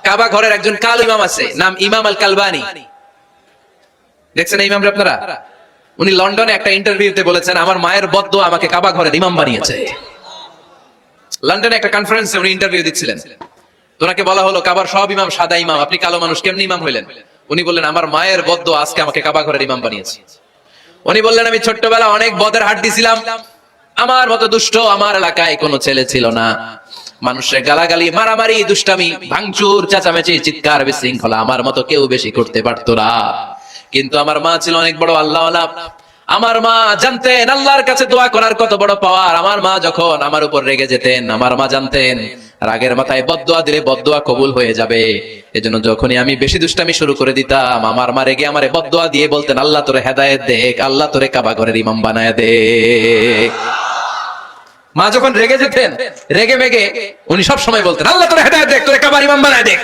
কাবা ঘরের একজন কালো ইমাম আছে, নাম ইমাম আল কালবানি। দেখছেন এই ইমামরা আপনারা? উনি লন্ডনে একটা ইন্টারভিউতে বলেছেন, আমার মায়ের বদ্দুয়া আমাকে কাবা ঘরের ইমাম বানিয়েছে। লন্ডনে একটা কনফারেন্সে উনি ইন্টারভিউ দিচ্ছিলেন। ওনাকে বলা হলো, কাবার সব ইমাম সাদা ইমাম, আপনি কালো মানুষ, কেমনি ইমাম হইলেন? উনি বললেন, আমার মায়ের বদ্দুয়া আজকে আমাকে কাবা ঘরের ইমাম বানিয়েছে। উনি বললেন, আমি ছোট্টবেলা অনেক বদের হাট দিছিলাম, আমার মতো দুষ্ট আমার এলাকায় কোনো ছেলে ছিল না। মানুষের গালাগালি, মারামারি, দুষ্টামি, ভাঙচুর, চেঁচামেচি, চিৎকার, বিশৃঙ্খলা আমার মতো কেউ বেশি করতে পারতো না। কিন্তু আমার মা ছিল অনেক বড় আল্লাহওয়ালা। আমার মা জানতেন আল্লাহর কাছে দোয়া করার কত বড় পাওয়ার। আমার মা যখন আমার উপর রেগে যেতেন, আমার মা জানতেন রাগের মাথায় বদদোয়া দিলে বদদোয়া কবুল হয়ে যাবে। এজন্য যখনই আমি বেশি দুষ্টামি শুরু করে দিতাম, আমার মা রেগে আমারে বদদোয়া দিয়ে বলতেন, আল্লাহ তোরে হেদায়েত দেখ, আল্লাহ তোরে কাবা ঘরের ইমাম বানায় দে। মা যখন রেগে যেতেন, রেগে মেগে উনি সব সময় বলতেন, আল্লাহ তোরে হেদায়েত দেখ, তোরে কাবার ইমাম বানায় দেখ।